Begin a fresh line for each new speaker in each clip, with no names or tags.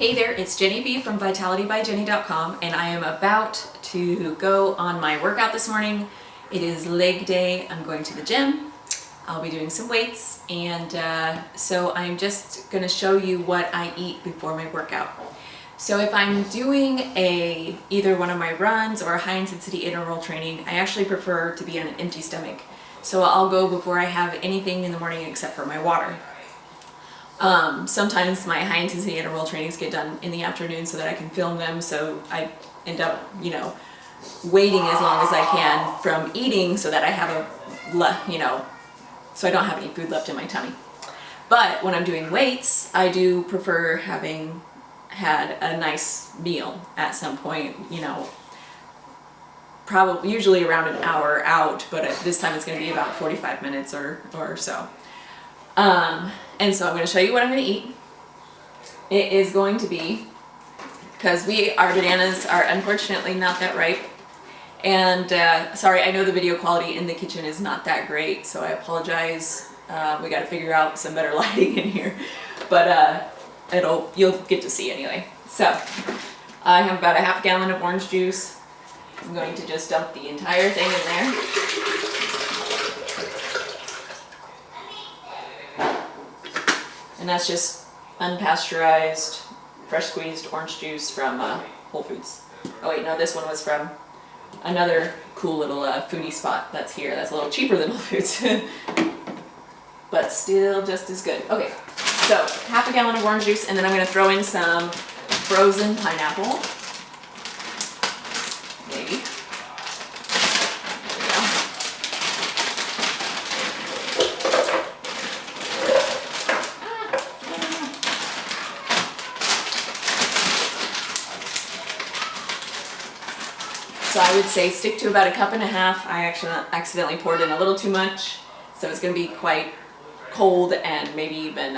Hey there, it's Jenny B from vitalitybyjenny.com, and I am about to go on my workout this morning. It is leg day. I'm going to the gym. I'll be doing some weights, and so I'm just going to show you what I eat before my workout. So if I'm doing either one of my runs or a high intensity interval training, I actually prefer to be on an empty stomach. So I'll go before I have anything in the morning except for my water. Sometimes my high intensity interval trainings get done in the afternoon so that I can film them, so I end up, waiting as long as I can from eating so that I have so I don't have any food left in my tummy. But when I'm doing weights, I do prefer having had a nice meal at some point, probably usually around an hour out, but this time it's going to be about 45 minutes or so. And so I'm going to show you what I'm going to eat. It is going to be, because our bananas are unfortunately not that ripe, and sorry, I know the video quality in the kitchen is not that great, so I apologize. We got to figure out some better lighting in here, but you'll get to see anyway. So I have about a half gallon of orange juice. I'm going to just dump the entire thing in there. And that's just unpasteurized, fresh squeezed orange juice from Whole Foods. Oh wait, no, this one was from another cool little foodie spot that's here. That's a little cheaper than Whole Foods, but still just as good. Okay, so half a gallon of orange juice, and then I'm going to throw in some frozen pineapple. Maybe. So I would say stick to about a cup and a half. I actually accidentally poured in a little too much, so it's going to be quite cold and maybe even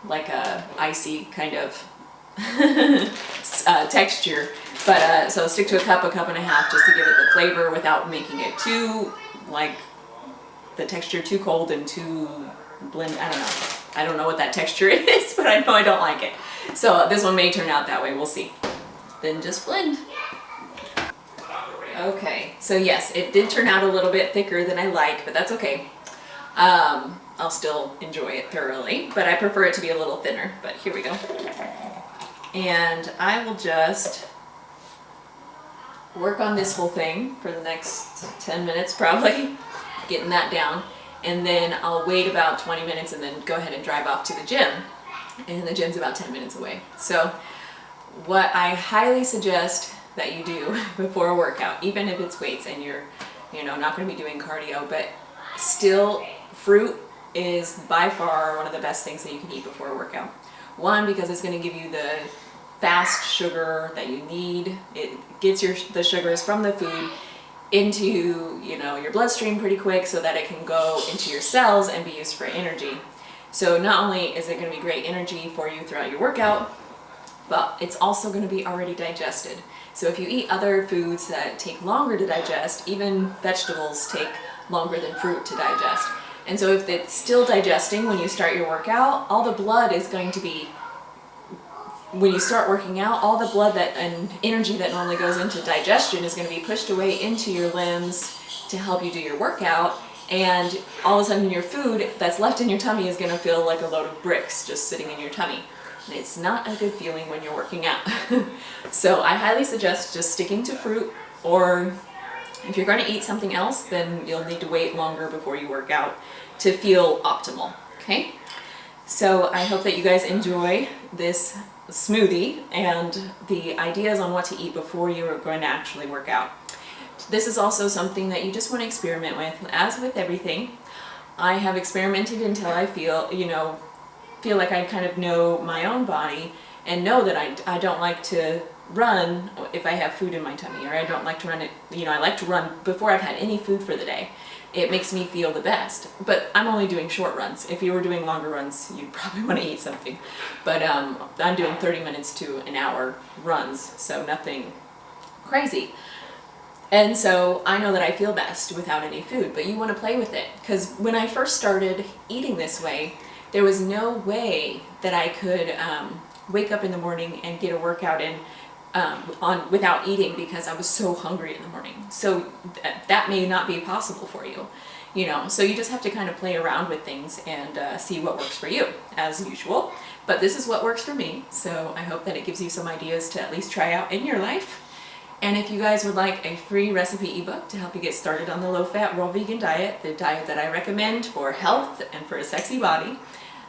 like a icy kind of texture. But so stick to a cup and a half just to give it the flavor without making it too, like, the texture too cold and too blend. I don't know what that texture is, but I know I don't like it. So this one may turn out that way. We'll see. Then just blend. Okay, so yes, it did turn out a little bit thicker than I like, but that's okay. I'll still enjoy it thoroughly, but I prefer it to be a little thinner. But here we go. And I will just work on this whole thing for the next 10 minutes probably, getting that down. And then I'll wait about 20 minutes and then go ahead and drive off to the gym. And the gym's about 10 minutes away. So what I highly suggest that you do before a workout, even if it's weights and you're not going to be doing cardio, but still, fruit is by far one of the best things that you can eat before a workout. One, because it's going to give you the fast sugar that you need. It gets the sugars from the food into your bloodstream pretty quick so that it can go into your cells and be used for energy. So not only is it going to be great energy for you throughout your workout, but it's also going to be already digested. So if you eat other foods that take longer to digest, even vegetables take longer than fruit to digest. And so if it's still digesting when you start your workout, all the blood is going to be, when you start working out, all the blood and energy that normally goes into digestion is going to be pushed away into your limbs to help you do your workout. And all of a sudden your food that's left in your tummy is going to feel like a load of bricks just sitting in your tummy. And it's not a good feeling when you're working out. So I highly suggest just sticking to fruit, or if you're going to eat something else, then you'll need to wait longer before you work out to feel optimal. Okay? So I hope that you guys enjoy this smoothie and the ideas on what to eat before you're going to actually work out. This is also something that you just want to experiment with. As with everything, I have experimented until I feel like I kind of know my own body and know that I don't like to run if I have food in my tummy, or I don't like to run it, I like to run before I've had any food for the day. It makes me feel the best, but I'm only doing short runs. If you were doing longer runs, you'd probably want to eat something, but I'm doing 30 minutes to an hour runs, so nothing crazy. And so I know that I feel best without any food, but you want to play with it, because when I first started eating this way, there was no way that I could wake up in the morning and get a workout in without eating because I was so hungry in the morning. So that may not be possible for you, you know. So you just have to kind of play around with things and see what works for you, as usual. But this is what works for me, so I hope that it gives you some ideas to at least try out in your life. And if you guys would like a free recipe ebook to help you get started on the low-fat raw vegan diet, the diet that I recommend for health and for a sexy body,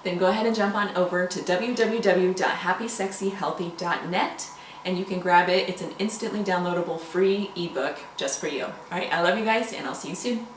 then go ahead and jump on over to www.happysexyhealthy.net and you can grab it. It's an instantly downloadable free ebook just for you. All right, I love you guys, and I'll see you soon.